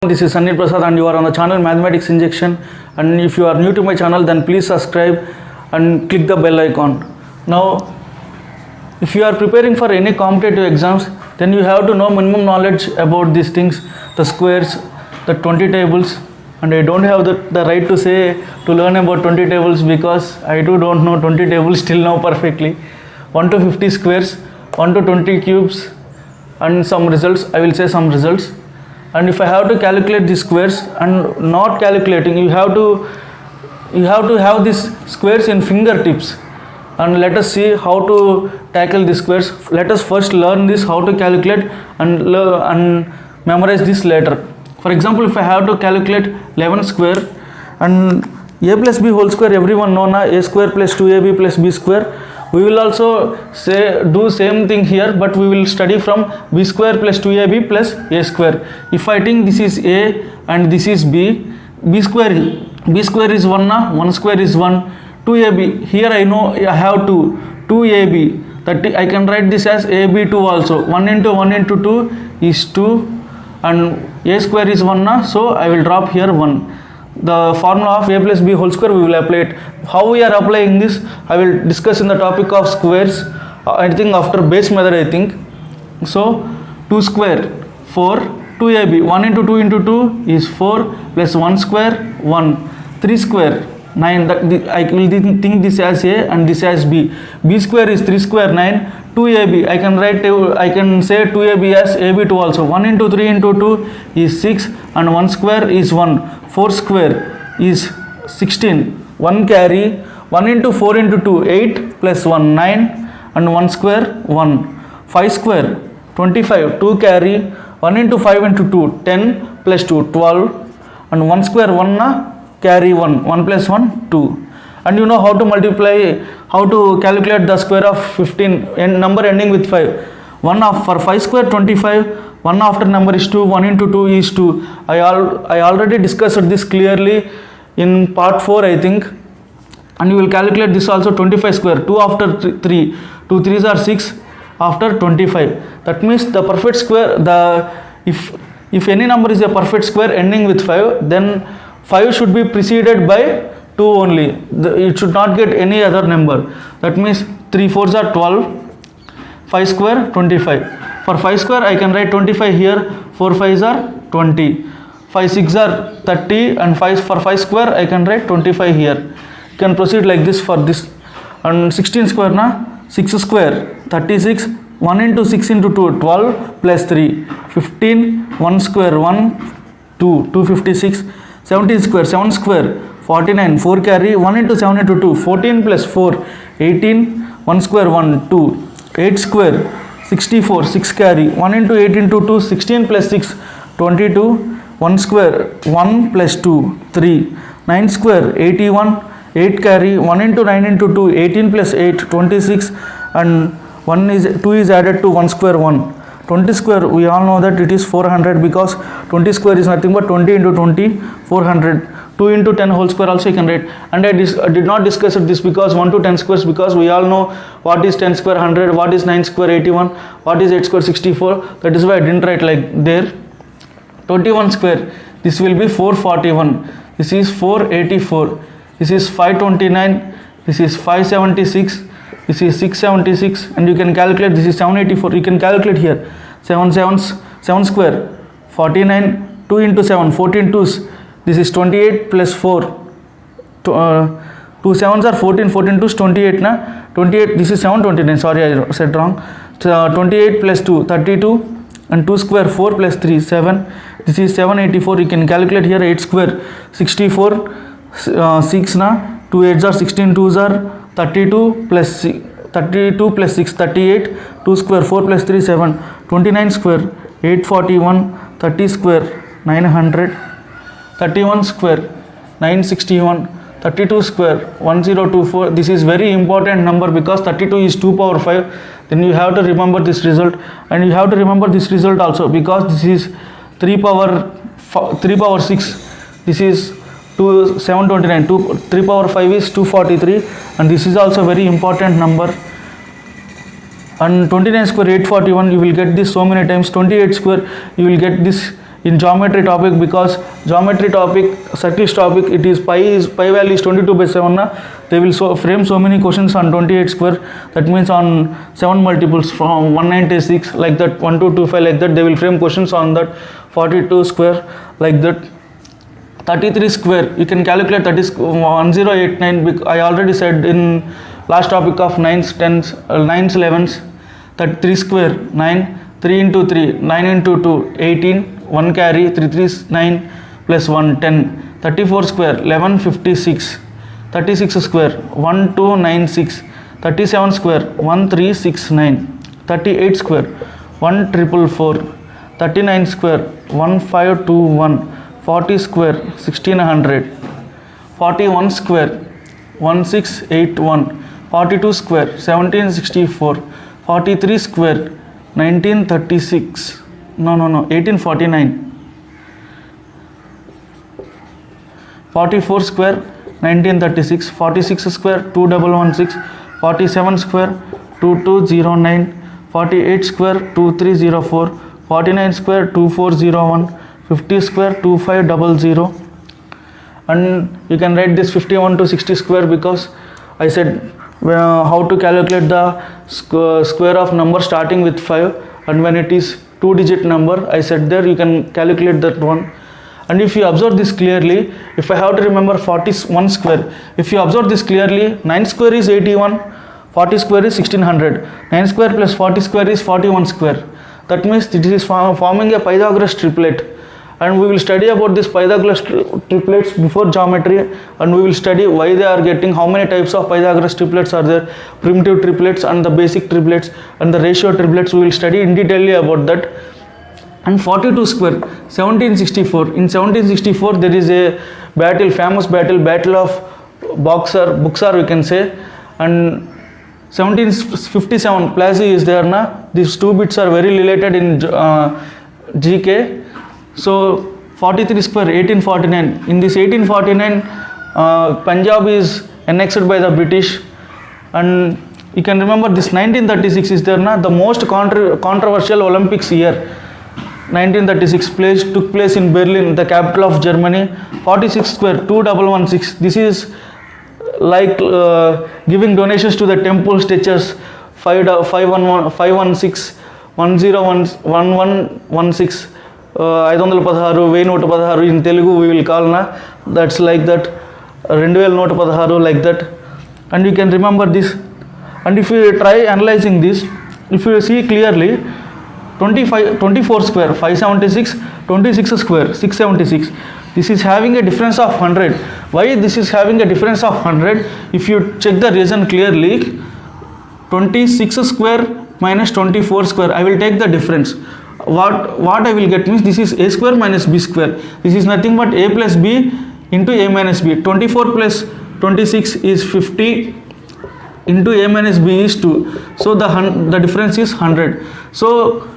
This is Sanil Prasad and you are on the channel Mathematics Injection, and if you are new to my channel then please subscribe and click the bell icon. Now if you are preparing for any competitive exams, then you have to know minimum knowledge about these things, the squares, the 20 tables, and I don't have the right to say to learn about 20 tables because I too don't know 20 tables till now perfectly. 1 to 50 squares, 1 to 20 cubes, and some results. I will say some results. And if I have to calculate the squares and not calculating, you have to have these squares in fingertips. And let us see how to tackle the squares. Let us first learn this, how to calculate and memorize this later. For example, if I have to calculate 11 square and a plus b whole square, everyone know na, a square plus 2ab plus b square. We will also do same thing here, but we will study from b square plus 2ab plus a square. If I think this is a and this is b, b square is 1 na, 1 square is 1, 2ab, here I know I have 2ab, that I can write this as ab2 also. 1 into 1 into 2 is 2 and a square is 1 na, so I will drop here 1. The formula of a plus b whole square we will apply it. How we are applying this I will discuss in the topic of squares, I think after base method I think. So 2 square 4, 2ab, 1 into 2 into 2 is 4 plus 1 square 1, 3 square 9, I will think this as a and this as b. B square is 3 square 9, 2ab, I can say 2ab as ab2 also. 1 into 3 into 2 is 6 and 1 square is 1. 4 square is 16, 1 carry, 1 into 4 into 2 8 plus 1 9 and 1 square 1. 5 square 25, 2 carry, 1 into 5 into 2 10 plus 2 12 and 1 square 1 na, carry 1, 1 plus 1 2. And you know how to multiply, how to calculate the square of 15, number ending with 5. For 5 square 25, 1 after number is 2, 1 into 2 is 2. I already discussed this clearly in part 4 I think. And you will calculate this also. 25 square, 2 after 3, 2 3s are 6 after 25. That means the perfect square, if any number is a perfect square ending with 5, then 5 should be preceded by 2 only. It should not get any other number. That means 3 4s are 12, 5 square 25. For 5 square I can write 25 here, 4 5s are 20, 5 6 are 30 and for 5 square I can write 25 here. You can proceed like this for this. And 16 square na, 6 square 36, 1 into 6 into 2 12 plus 3 15, 1 square 1 2 256, 17 square 7 square 49, 4 carry, 1 into 7 into 2 14 plus 4 18, 1 square 1 2, 8 square 64, 6 carry, 1 into 8 into 2 16 plus 6 22, 1 square 1 plus 2 3, 9 square 81, 8 carry, 1 into 9 into 2 18 plus 8 26 and 2 is added to 1 square 1. 20 square we all know that it is 400 because 20 square is nothing but 20 into 20 400. 2 into 10 whole square also you can write. And I did not discuss this because 1 to 10 squares, because we all know what is 10 square 100, what is 9 square 81, what is 8 square 64. That is why I didn't write like there. 21 square, this will be 441, this is 484, this is 529, this is 576, this is 676, and you can calculate this is 784. You can calculate here 7 square 49, 2 into 7 14 2s, this is 28 plus 4, 2 7s are 14, 14 2s 28 na, 28, this is 729, sorry I said wrong. 28 plus 2 32 and 2 square 4 plus 3 7, this is 784. You can calculate here 8 square 64, 6 na, 2 8s are 16, 2s are 32 plus 6 38, 2 square 4 plus 3 7, 29 square 841, 30 square 900, 31 square 961, 32 square 1024. This is very important number because 32 is 2 power 5. Then you have to remember this result, and you have to remember this result also because this is 3 power 6. This is 729. 3 power 5 is 243, and this is also very important number. And 29 square 841, you will get this so many times. 28 square you will get this in geometry topic, because geometry topic, circles topic, it is pi value is 22/7 na. They will frame so many questions on 28 square, that means on 7 multiples from 196 like that, 1225 like that. They will frame questions on that, 42 square like that. 33 square you can calculate, that is 1089. I already said in last topic of 9s 10s 9s 11s, 33 square 9, 3 into 3 9 into 2 18, 1 carry, 3 3 is 9 plus 1 10. 34 square 1156. 36 square 1296. 37 square 1369. 38 square 1444. 39 square 1521. 40 square 1600. 41 square 1681. 42 square 1764. 43 square 1936. No 1849. 44 square 1936. 46 square 2116. 47 square 2209. 48 square 2304. 49 square 2401. 50 square 2500. And you can write this 51 to 60 square, because I said how to calculate the square of number starting with 5, and when it is 2-digit number, I said there you can calculate that one. And if you observe this clearly, if I have to remember 41 square, if you observe this clearly, 9 square is 81, 40 square is 1600. 9 square plus 40 square is 41 square. That means this is forming a Pythagoras triplet. And we will study about this Pythagoras triplets before geometry, and we will study why they are getting, how many types of Pythagoras triplets are there, primitive triplets and the basic triplets and the ratio triplets. We will study in detail about that. And 42 square 1764. In 1764 there is a battle, famous battle of Buxar we can say. And 1757 Plassey is there na. These two bits are very related in GK. So 43 square 1849. In this 1849 Punjab is annexed by the British, and you can remember this 1936 is there na, the most controversial Olympics year. 1936 took place in Berlin, the capital of Germany. 46 square 2116. This is like giving donations to the temple statues. 516 1116 516 1116 in Telugu we will call na, that's like that. 2116 like that. And you can remember this. And if you try analyzing this, if you see clearly, 24 square 576, 26 square 676, this is having a difference of 100. Why this is having a difference of 100? If you check the reason clearly, 26 square minus 24 square, I will take the difference. What I will get means, this is a square minus b square. This is nothing but a plus b into a minus b. 24 plus 26 is 50 into a minus b is 2. So the difference is 100. So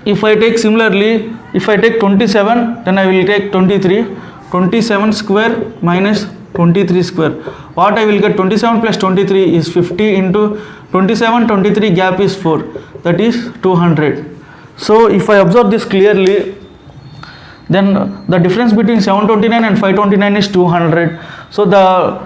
if I take similarly, if I take 27, then I will take 23. 27 square minus 23 square. What I will get, 27 plus 23 is 50 into 27, 23 gap is 4. That is 200. So if I observe this clearly, then the difference between 729 and 529 is 200. So the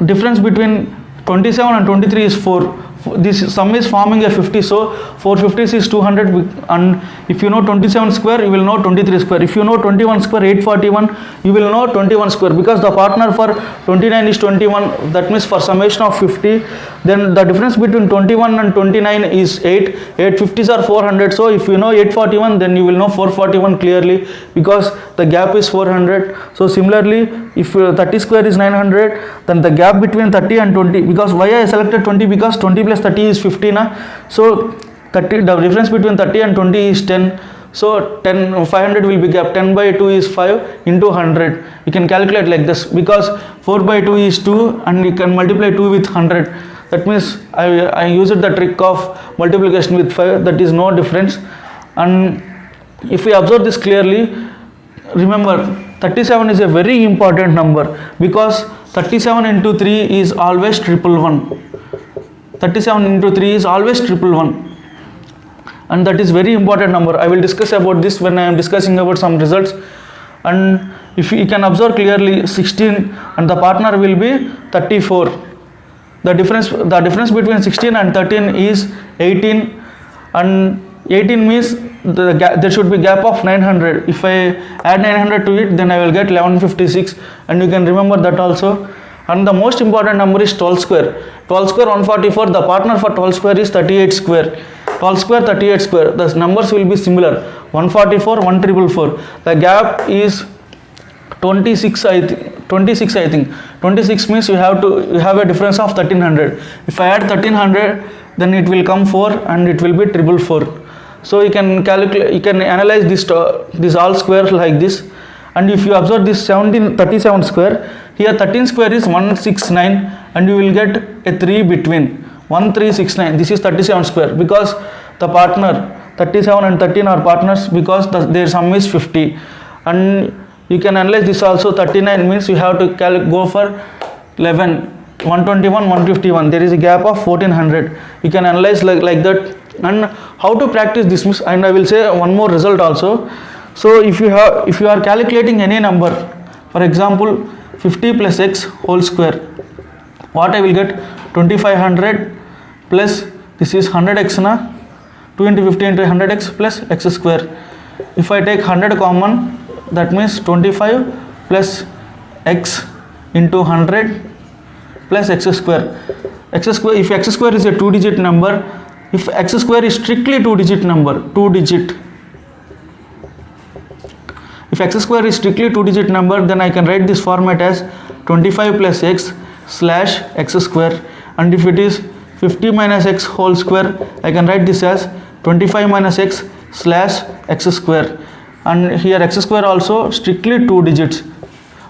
difference between 27 and 23 is 4. This sum is forming a 50, so 450 is 200. And if you know 27 square, you will know 23 square. If you know 21 square 841, you will know 21 square, because the partner for 29 is 21. That means for summation of 50, then the difference between 21 and 29 is 8. 850s are 400. So if you know 841, then you will know 441 clearly, because the gap is 400. So similarly, if 30 square is 900, then the gap between 30 and 20, because why I selected 20, because 20 plus 30 is 50 na. So 30, the difference between 30 and 20 is 10. So 500 will be gap. 10 by 2 is 5 into 100. You can calculate like this, because 4 by 2 is 2, and you can multiply 2 with 100. That means I used the trick of multiplication with 5. That is no difference. And if we observe this clearly, remember 37 is a very important number, because 37 into 3 is always 111. 37 into 3 is always 111. and that is very important number. I will discuss about this when I am discussing about some results. And if you can observe clearly 16 and the partner will be 34. The difference between 16 and 13 is 18, and 18 means there should be gap of 900. If I add 900 to it, then I will get 1156, and you can remember that also. And the most important number is 12 square. 12 square 144. The partner for 12 square is 38 square. 12 square 38 square. The numbers will be similar. 144 1444. The gap is 26. I think 26 means you have a difference of 1300. If I add 1300, then it will come 4 and it will be 444. So you can calculate, you can analyze this all squares like this. And if you observe this 37 square, here 13 square is 169, and you will get a 3 between 1369. This is 37 square, because the partner 37 and 13 are partners, because their sum is 50. And you can analyze this also. 39 means you have to go for 11, 121, 151. There is a gap of 1400. You can analyze like that. And how to practice this, and I will say one more result also. So if you are calculating any number, for example 50 plus x whole square, what I will get? 2500 plus this is 100x na, 2 into 50 into 100x plus x square. If I take 100 common, that means 25 plus x into 100 plus x square. X square, if x square is a 2-digit number, if x square is strictly 2-digit number, 2-digit. If x square is strictly 2-digit number, then I can write this format as 25 plus x slash x square. And if it is 50 minus x whole square, I can write this as 25 minus x slash x square. And here x square also strictly 2 digits.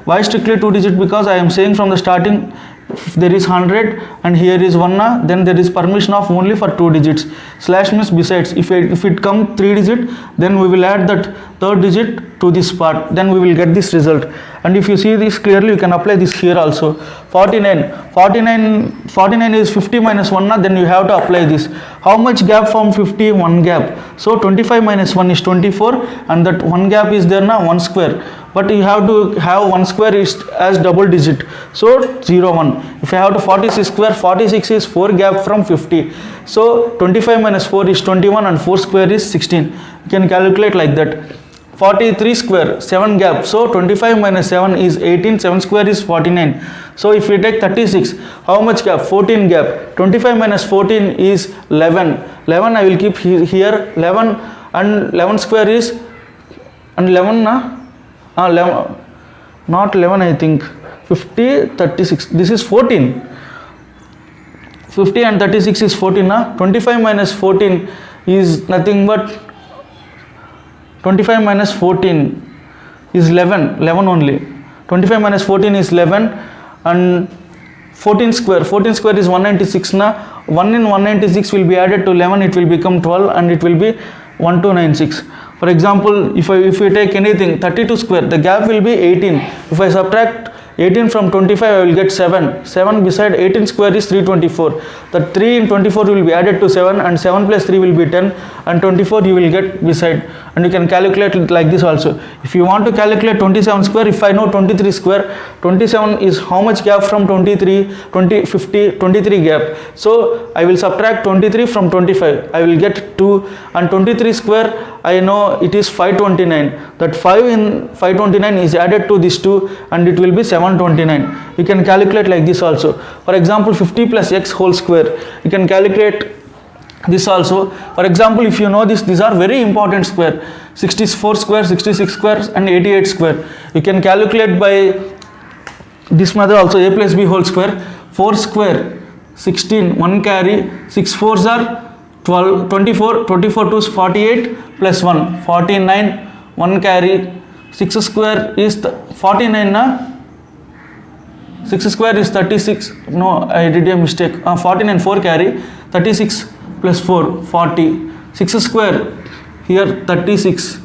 Why strictly 2 digits? Because I am saying from the starting, if there is 100 and here is 1, then there is permission of only for 2 digits. Slash means besides. If it come 3 digit, then we will add that 3rd digit to this part, then we will get this result. And if you see this clearly, you can apply this here also. 49 is 50 minus 1, then you have to apply this. How much gap from 50? 1 gap. So 25 minus 1 is 24, and that 1 gap is there now, 1 square. But you have to have 1 square is as double digit. So 0, 1. If I have to 46 square, 46 is 4 gap from 50. So 25 minus 4 is 21, and 4 square is 16. You can calculate like that. 43 square, 7 gap. So 25 minus 7 is 18. 7 square is 49. So if we take 36, how much gap? 14 gap. 25 minus 14 is 11. 11 I will keep here. 11 and 11 square is, and 11 11, not 11 I think, 50, 36, this is 14. 50 and 36 is 14. 25 minus 14 is nothing but 25 minus 14 is 11 only. 25 minus 14 is 11, and 14 square is 196. 1 in 196 will be added to 11, it will become 12, and it will be 1296. For example, if we take anything, 32 square, the gap will be 18. If I subtract 18 from 25, I will get 7. 7 beside 18 square is 324. The 3 in 24 will be added to 7, and 7 plus 3 will be 10, and 24 you will get beside. And you can calculate it like this also. If you want to calculate 27 square, if I know 23 square, 27 is how much gap from 23, 20, 50, 23 gap. So I will subtract 23 from 25. I will get 2, and 23 square I know it is 529. That 5 in 529 is added to this 2, and it will be 729. You can calculate like this also. For example, 50 plus x whole square, you can calculate this also. For example, if you know this, these are very important square. 64 square, 66 square, and 88 square. You can calculate by this method also. A plus b whole square. 4 square 16, 1 carry, 6 4s are 12, 24, 24 2s 48 plus 1, 49, 1 carry, 6 square is 49 6 square is 36. No, I did a mistake. 49, 4 carry, 36 plus 4, 40. 6 square here 36.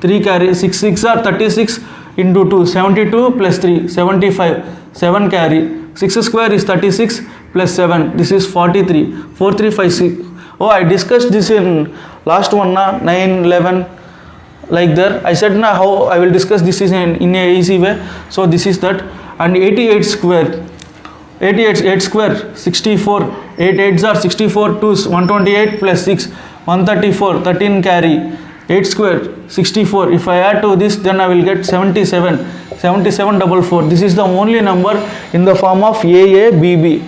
3 carry, 6 6 are 36 into 2, 72 plus 3, 75. 7 carry, 6 square is 36 plus 7. This is 43. 4 3 5 6. Oh, I discussed this in last one na 9, 11, like there. I said na how I will discuss this is in a easy way. So this is that. And 88 square, 8 square 64, 8 8s are 64, 2s 128 plus 6 134, 13 carry, 8 square 64. If I add to this, then I will get 77, 7744. This is the only number in the form of AABB,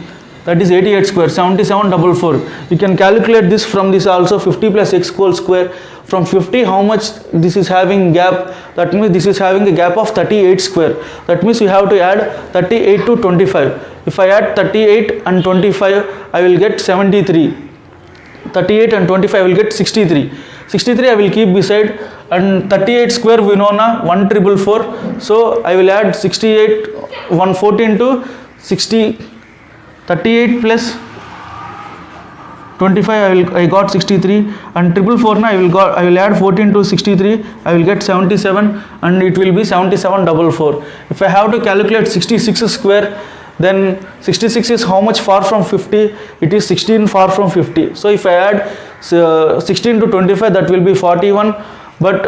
that is 88 square, 7744. You can calculate this from this also. 50 plus x whole square. From 50, how much this is having gap? That means this is having a gap of 38 square. That means you have to add 38 to 25. If I add 38 and 25, I will get 73. 38 and 25, I will get 63. 63 I will keep beside, and 38 square we know na 1444. So I will add 68, 114 to 60, 38 plus 25, I got 63, and 444 na I will add 14 to 63, I will get 77, and it will be 7744. If I have to calculate 66 square, then 66 is how much far from 50? It is 16 far from 50. So if I add 16 to 25, that will be 41, but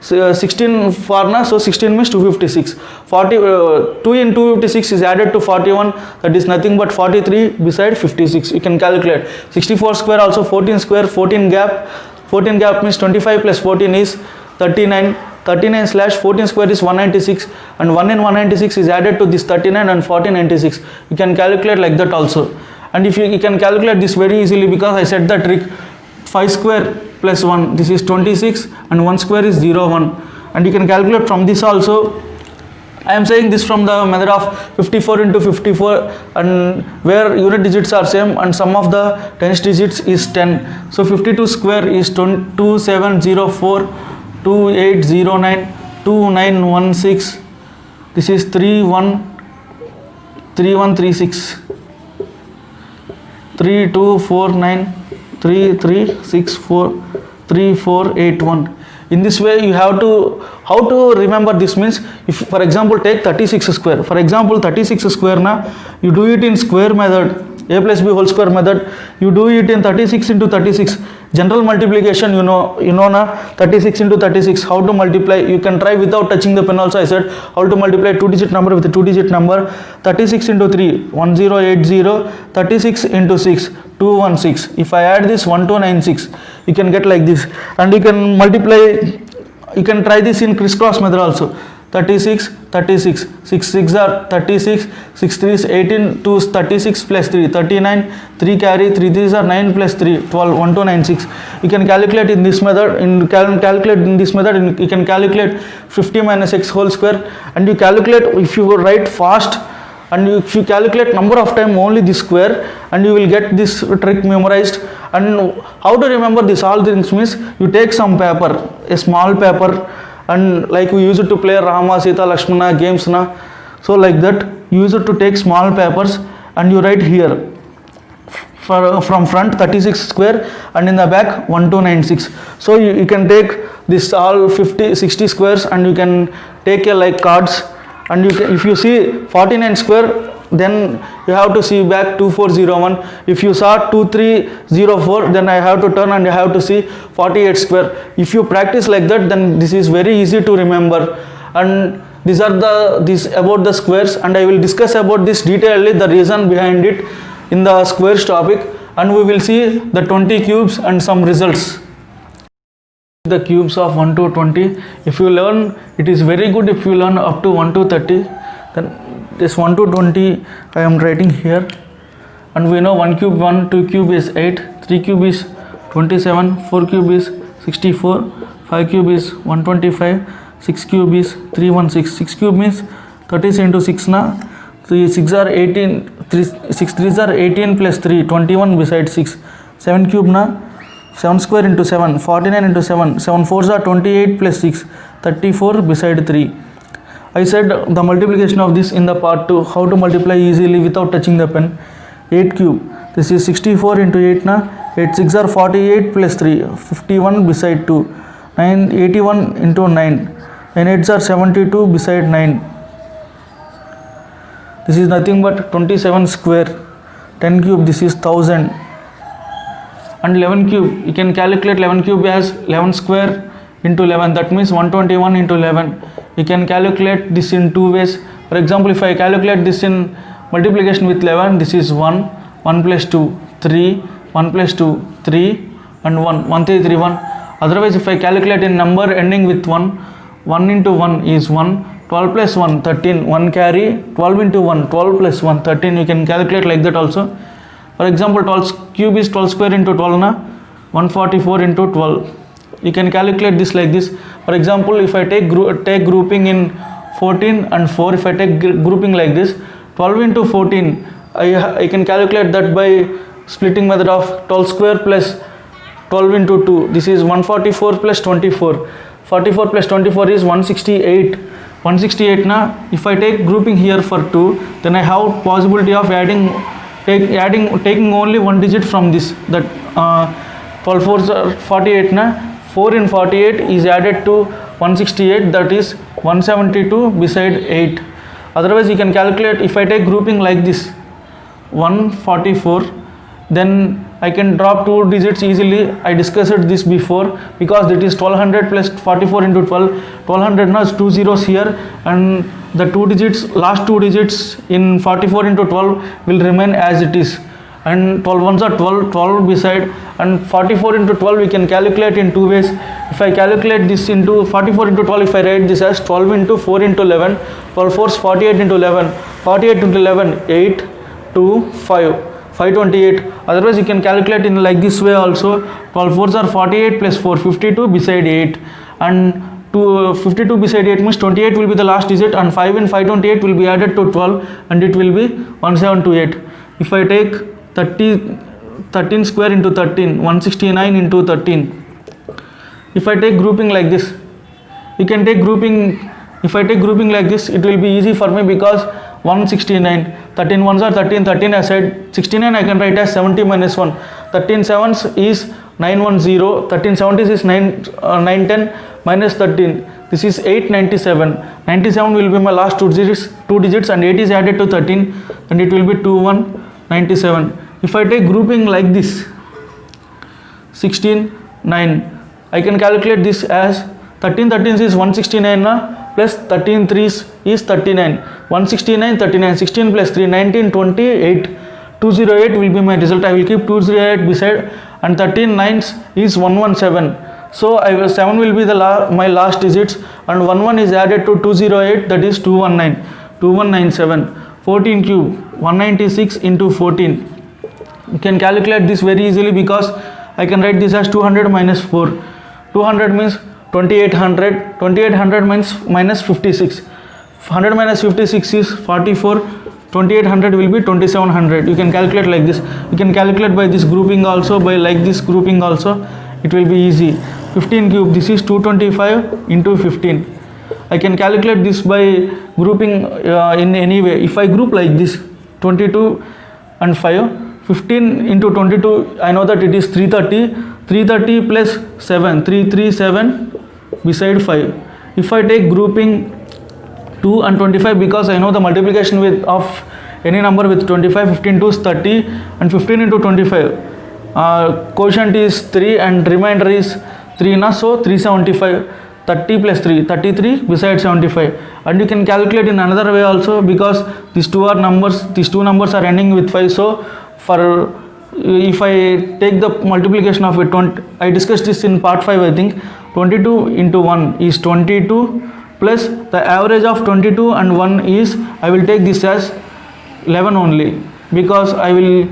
16 far na, so 16 means 256. 2 in 256 is added to 41, that is nothing but 43 beside 56. You can calculate 64 square also, 14 square, 14 gap. 14 gap means 25 plus 14 is 39. 39 slash 14 square is 196, and 1 in 196 is added to this 39 and 1496. You can calculate like that also. And if you can calculate this very easily, because I said the trick. 5 square plus 1, this is 26, and 1 square is 0, 1. And you can calculate from this also. I am saying this from the method of 54 into 54, and where unit digits are same and sum of the tens digits is 10. So 52 square is 2704, 2809, 2916. This is 3136, 3249, 3364, 3481. In this way you have to, how to remember this means, if for example take 36 square, for example 36 square na, you do it in square method, a plus b whole square method, you do it in 36 into 36. General multiplication, you know na, 36 into 36, how to multiply, you can try without touching the pen also. I said how to multiply 2-digit number with a 2-digit number. 36 into 3, 1080, 36 into 6, 216. If I add this 1296, you can get like this, and you can multiply, you can try this in crisscross method also. 36, 36, 6 6 are 36, 6 3 is 18, 2 is 36 plus 3, 39, 3 carry, 3 3 are 9 plus 3, 12, 1296. You can calculate in this method, you can calculate 50 minus x whole square, and you calculate, if you write fast, and if you calculate number of time only this square, and you will get this trick memorized. And how to remember this all things means, you take some paper, a small paper, and like we use it to play Rama, Sita, Lakshmana games na, so like that you use it to take small papers, and you write here from front 36 square, and in the back 1296. So you can take this all 50 60 squares, and you can take a like cards, and you can, if you see 49 square, then you have to see back 2401. If you saw 2304, then I have to turn and I have to see 48 square. If you practice like that, then this is very easy to remember. And these are this about the squares, and I will discuss about this detailedly, the reason behind it, in the squares topic, and we will see the 20 cubes and some results. The cubes of 1 to 20. If you learn, it is very good if you learn up to 1 to 30. Then this 1 to 20 I am writing here, and we know 1 cube 1, 2 cube is 8, 3 cube is 27, 4 cube is 64, 5 cube is 125, 6 cube is 316. 6 cube means 30 into 6 na, 3 6 are 18, 6 3s are 18 plus 3, 21 beside 6. 7 cube na, 7 square into 7, 49 into 7, 7 4s are 28 plus 6, 34 beside 3. I said the multiplication of this in the part 2, how to multiply easily without touching the pen. 8 cube, this is 64 into 8 na, 8 6 are 48 plus 3, 51 beside 2, 9 81 into 9, 9 8s are 72 beside 9. This is nothing but 27 square. 10 cube, this is 1000. and 11 cube, you can calculate 11 cube as 11 square into 11, that means 121 into 11. You can calculate this in two ways. For example, if I calculate this in multiplication with 11, this is 1, 1 plus 2, 3, 1 plus 2, 3 and 1, 1 3 3 1. Otherwise, if I calculate in number ending with 1, 1 into 1 is 1, 12 plus 1, 13, 1 carry, 12 into 1, 12 plus 1, 13. You can calculate like that also. For example, 12 cube is 12 square into 12 na, 144 into 12. You can calculate this like this. For example, if I take grouping in 14 and 4, if I take grouping like this, 12 into 14, I can calculate that by splitting method of 12 square plus 12 into 2. This is 144 plus 24. 44 plus 24 is 168. 168 na, if I take grouping here for 2, then I have possibility of taking only one digit from this, that 12 4s are 48 na, 4 in 48 is added to 168, that is 172 beside 8. Otherwise, you can calculate, if I take grouping like this 144, then I can drop two digits easily. I discussed this before, because that is 1200 plus 44 into 12. 1200 now is 2 zeros here, and the two digits, last two digits in 44 into 12 will remain as it is, and 12 ones are 12, 12 beside, and 44 into 12 we can calculate in two ways. If I calculate this into 44 into 12, if I write this as 12 into 4 into 11, 12 4s 48 into 11, 48 into 11, 8, 2, 5, 528. Otherwise, you can calculate in like this way also. 12 4s are 48 plus 4, 52 beside 8, and 52 beside 8 means 28 will be the last digit, and 5 in 528 will be added to 12, and it will be 1728. If I take 13 square into 13, 169 into 13. If I take grouping like this, you can take grouping. If I take grouping like this, it will be easy for me, because 169, 13 ones are 13, 13 aside, 69 I can write as 70 minus 1, 13 sevens is 910, 13 70s is 910 minus 13, this is 897, 97 will be my last two digits, and 8 is added to 13, and it will be 2197. If I take grouping like this, 16, 9, I can calculate this as 13 13s is 169 na, plus 13 3s is 39, 169 39, 16 plus 3 19, 28, 208 will be my result. I will keep 208 beside, and 13 9s is 117. So 7 will be my last digits, and 11 is added to 208, that is 219, 2197. 14 cube 196 into 14. You can calculate this very easily, because I can write this as 200 minus 4. 200 means 2800. 2800 means minus 56. 100 minus 56 is 44. 2800 will be 2700. You can calculate like this. You can calculate by this grouping also, by like this grouping also. It will be easy. 15 cube, this is 225 into 15. I can calculate this by grouping in any way. If I group like this, 22 and 5, 15 into 22, I know that it is 330. 330 plus 7, 337 beside 5. If I take grouping 2 and 25, because I know the multiplication of any number with 25, 15 to is 30, and 15 into 25, quotient is 3 and remainder is 3 na, so 375. 30 plus 3, 33 beside 75. And you can calculate in another way also, because these two numbers are ending with 5. So if I take the multiplication of it, I discussed this in part 5 I think. 22 into 1 is 22, plus the average of 22 and 1 is, I will take this as 11 only, because I will,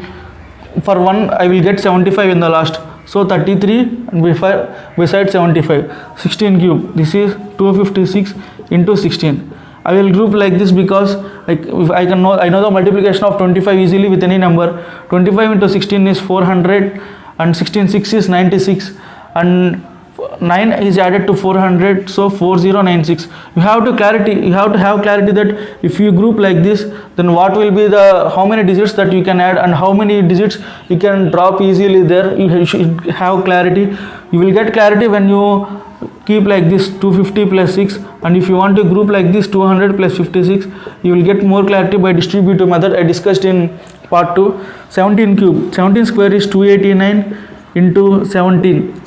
for 1 I will get 75 in the last. So 33 and beside 75. 16 cube, this is 256 into 16. I will group like this, because I know the multiplication of 25 easily with any number. 25 into 16 is 400, and 16 6 is 96, and 9 is added to 400, so 4096. You have to have clarity that if you group like this, then what will be how many digits that you can add, and how many digits you can drop easily there. You should have clarity. You will get clarity when you keep like this 250 plus 6, and if you want to group like this 200 plus 56, you will get more clarity by distributive method I discussed in part 2. 17 cube, 17 square is 289 into 17.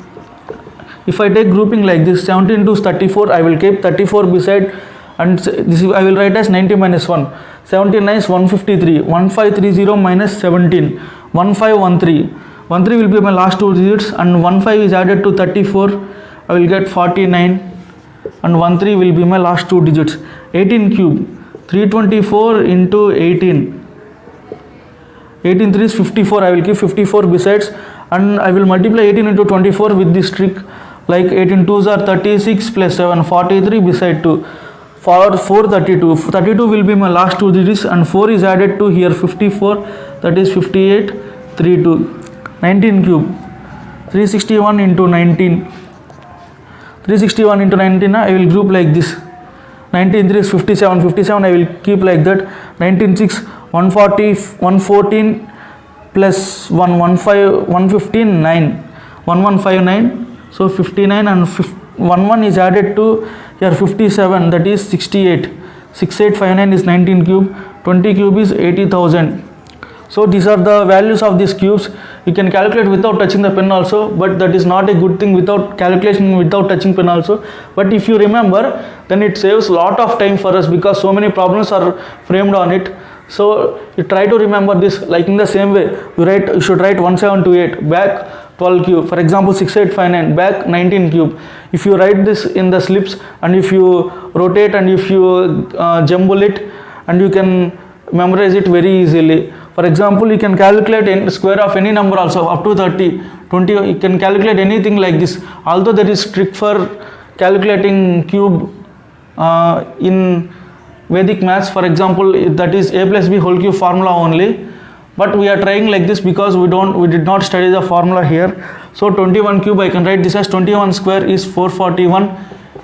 If I take grouping like this, 17 to 34, I will keep 34 beside, and this I will write as 90 minus 1. 79 is 153. 1530 minus 17. 1513. 13 will be my last two digits, and 15 is added to 34. I will get 49, and 13 will be my last two digits. 18 cube. 324 into 18. 18 3 is 54. I will keep 54 besides, and I will multiply 18 into 24 with this trick. Like 18 2s are 36 plus 7, 43 beside 2. For 4 32. 32 will be my last two digits, and 4 is added to here 54. That is 58 32. 19 cube. 361 into 19. 361 into 19. I will group like this. 19 3 is 57. 57 I will keep like that. 19 6 140 114 plus 1 115 9. 1159. So 59, and 11 is added to here 57, that is 68. 6859 is 19 cube. 20 cube is 80,000. So these are the values of these cubes. You can calculate without touching the pen also, but that is not a good thing, without calculation, without touching pen also. But if you remember, then it saves a lot of time for us, because so many problems are framed on it. So you try to remember this. Like in the same way, you should write 1728, back 12 cube. For example, 6859, back 19 cube. If you write this in the slips, and if you rotate, and if you jumble it, and you can memorize it very easily. For example, you can calculate the square of any number also, up to 30, 20. You can calculate anything like this. Although there is trick for calculating cube in Vedic maths, for example, that is a plus b whole cube formula only. But we are trying like this because we did not study the formula here. So 21 cube, I can write this as 21 square is 441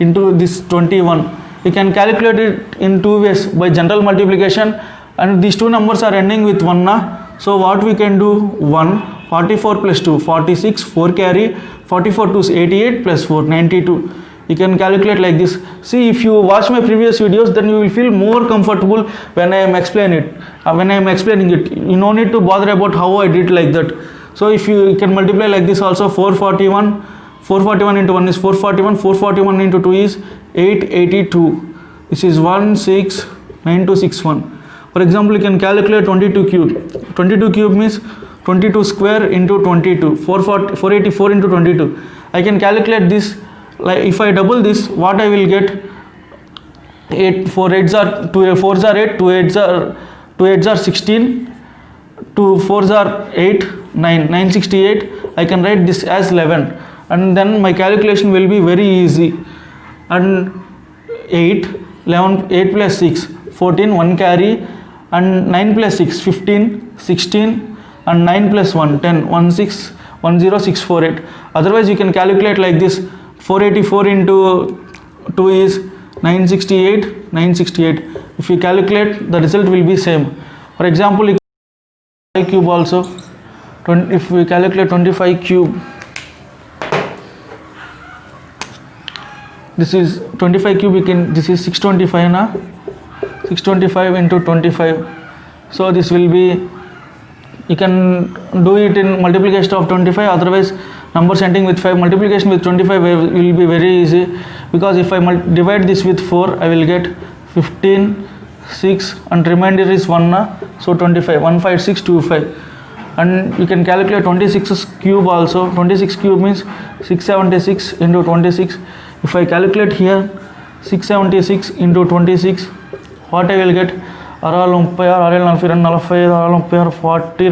into this 21. You can calculate it in two ways, by general multiplication, and these two numbers are ending with 1 na. So what we can do, 1, 44 plus 2, 46, 4 carry, 44 2 is 88 plus 4, 92. You can calculate like this. See, if you watch my previous videos, then you will feel more comfortable when I am explaining it. You no need to bother about how I did like that. So if you can multiply like this also, 441 into 1 is 441, 441 into 2 is 882. This is 169261. For example, you can calculate 22 cube. 22 cube means 22 square into 22. 484 into 22. I can calculate this. Like if I double this, what I will get? 8 4 8s are 2 4s are 8, 2 8s are 16, 2 4s are 8, 968. I can write this as 11, and then my calculation will be very easy. And 8 plus 6 14, 1 carry, and 9 plus 6 15, 16, and 9 plus 1 10, 10648. Otherwise you can calculate like this. 484 into 2 is 968. If you calculate, the result will be same. For example, 25 cube also. If we calculate 25 cube, this is 25 cube. This is 625 na. 625 into 25. So this will be, you can do it in multiplication of 25. Otherwise, numbers ending with 5, multiplication with 25 will be very easy, because if I divide this with 4, I will get 15, 6, and remainder is 1 na. So 25, 15625. And you can calculate 26 cube also. 26 cube means 676 into 26. If I calculate here 676 into 26, what I will get? 6 40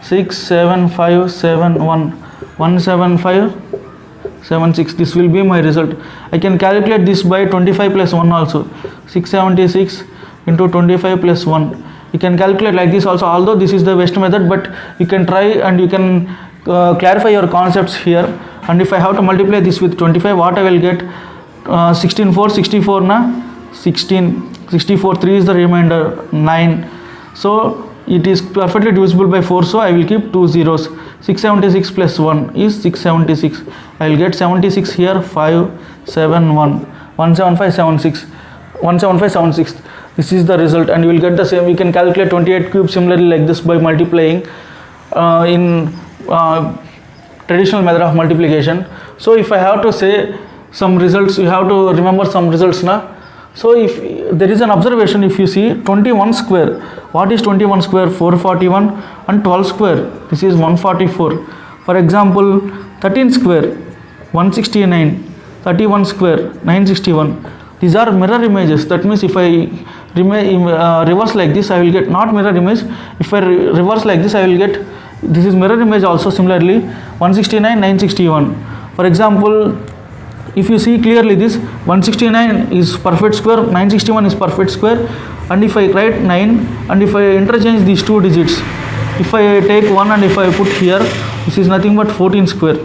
67571 17576. This will be my result. I can calculate this by 25 plus 1 also. 676 into 25 plus 1. You can calculate like this also, although this is the best method, but you can try and you can clarify your concepts here. And if I have to multiply this with 25, what I will get? 16 4 64 na. 16 64 3 is the remainder, 9. So it is perfectly divisible by 4, so I will keep 2 zeros. 676 plus 1 is 676. I will get 76 here. 571 17576 17576. This is the result, and you will get the same. We can calculate 28 cubes similarly like this by multiplying. in traditional method of multiplication. So if I have to say some results, you have to remember some results now. So if there is an observation, if you see 21 square, what is 21 square? 441, and 12 square, this is 144. For example, 13 square, 169, 31 square, 961. These are mirror images. That means if I reverse like this, I will get not mirror image. If I reverse like this, I will get, this is mirror image also. Similarly, 169, 961. For example, if you see clearly, this 169 is perfect square, 961 is perfect square, and if I write 9 and if I interchange these two digits, if I take 1 and if I put here, this is nothing but 14 square.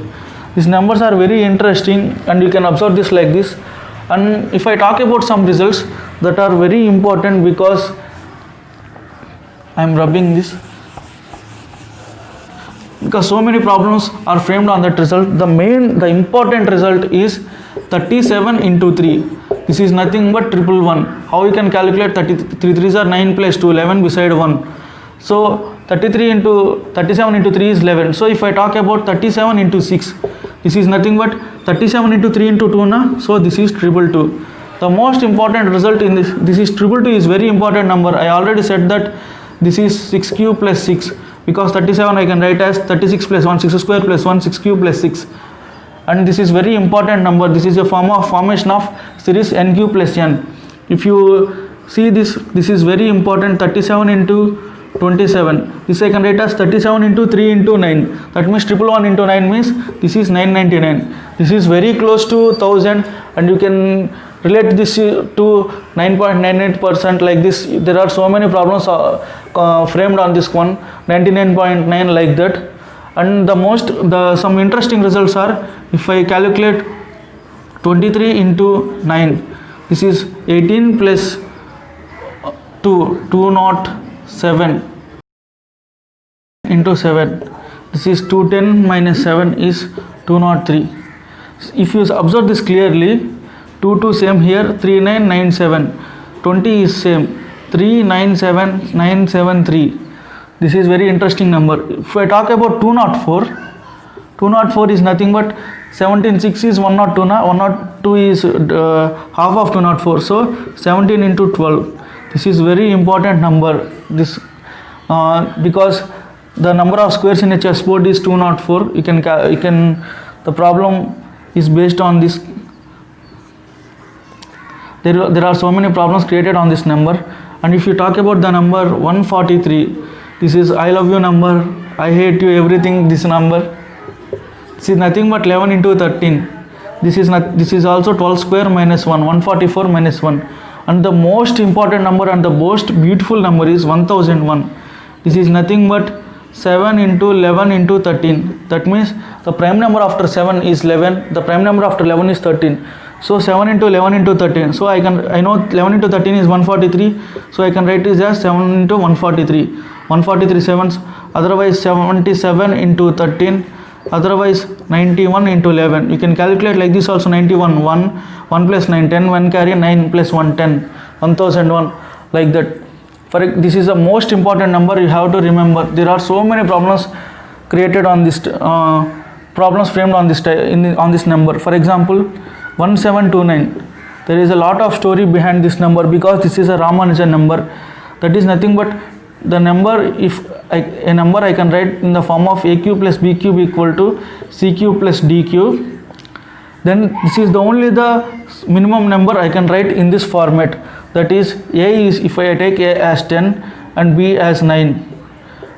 These numbers are very interesting and you can observe this like this. And if I talk about some results that are very important, because I am rubbing this, because so many problems are framed on that result. The important result is 37 into 3. This is nothing but 111. How you can calculate 33 3s are 9 plus 2, 11 beside 1. So 37 into 3 is 11. So if I talk about 37 into 6, this is nothing but 37 into 3 into 2 na. So this is 222. The most important result in this is 222 is very important number. I already said that this is 6 cube plus 6, because 37 I can write as 36 plus 1, 6 square plus 1, 6 cube plus 6. And this is very important number. This is a formation of series n cube plus n. If you see this is very important. 37 into 27. This I can write as 37 into 3 into 9. That means 111 into 9 means this is 999. This is very close to 1000, and you can relate this to 9.98% like this. There are so many problems framed on this one, 99.9 like that. And some interesting results are, if I calculate 23 into 9, this is 18 plus 2, 207 into 7. This is 210 minus 7 is 203. If you observe this clearly, 2 same here, 3997. 20 is same, 397973. This is very interesting number. If I talk about 204, 204 is nothing but 17.6 is 102 na. 102 is half of 204. So 17 into 12. This is very important number. This because the number of squares in a chessboard is 204. You can the problem is based on this. There are so many problems created on this number. And if you talk about the number 143, this is I love you number, I hate you everything, this number. This is nothing but 11 into 13. This is also 12 square minus 1, 144 minus 1. And the most important number and the most beautiful number is 1001. This is nothing but 7 into 11 into 13. That means the prime number after 7 is 11, the prime number after 11 is 13. So 7 into 11 into 13. So I know 11 into 13 is 143. So I can write this as 7 into 143. 143 sevens. Otherwise 77 into 13. Otherwise 91 into 11. You can calculate like this also. 91 1 plus 9 10, 1 carry 9 plus 1 10, 1001 like that. This is the most important number you have to remember. There are so many problems created on this problems framed on this on this number. For example, 1729. There is a lot of story behind this number, because this is a Ramanujan number. That is nothing but the number, a number I can write in the form of a cube plus b cube equal to c cube plus d cube. Then this is the minimum number I can write in this format. That is, a is, if I take a as 10 and b as 9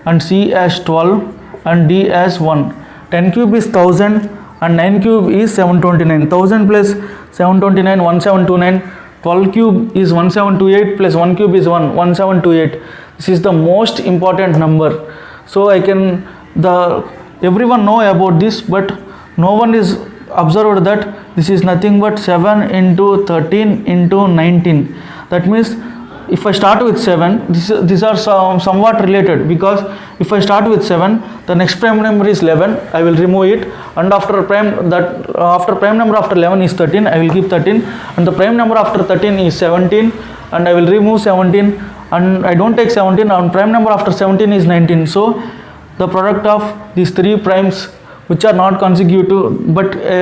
and c as 12 and d as 1. 10 cube is 1000 and 9 cube is 729. 1000 plus 729, 1729. 12 cube is 1728 plus 1 cube is 1728. This is the most important number. So everyone know about this, but no one is observed that this is nothing but 7 into 13 into 19. That means if I start with 7, these are somewhat related, because if I start with 7, the next prime number is 11, I will remove it, and after prime number after 11 is 13, I will keep 13, and the prime number after 13 is 17, and I will remove 17, and I don't take 17, and prime number after 17 is 19. So the product of these three primes which are not consecutive but a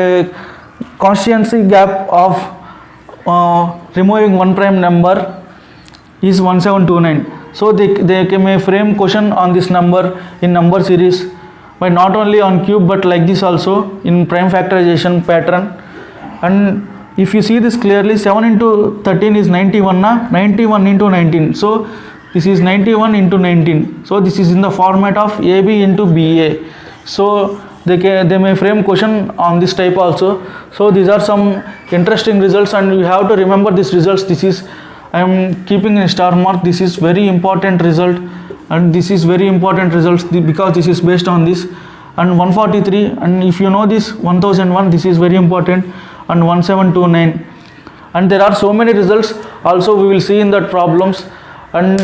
constancy gap of removing one prime number is 1729. So they may frame question on this number in number series by not only on cube but like this also in prime factorization pattern. And if you see this clearly, 7 into 13 is 91 na? 91 into 19. So this is 91 into 19. So this is in the format of AB into BA. So they may frame question on this type also. So these are some interesting results, and you have to remember these results. This is, I am keeping a star mark. This is very important result, and this is very important results because this is based on this. And 143, and if you know this 1001, this is very important, and 1729. And there are so many results also we will see in that problems. And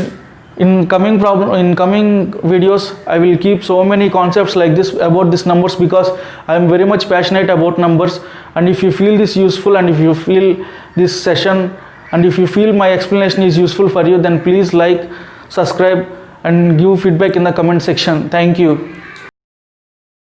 in coming videos I will keep so many concepts like this about these numbers, because I am very much passionate about numbers. And if you feel this useful, and if you feel this session, and if you feel my explanation is useful for you, then please like, subscribe and give feedback in the comment section. Thank you.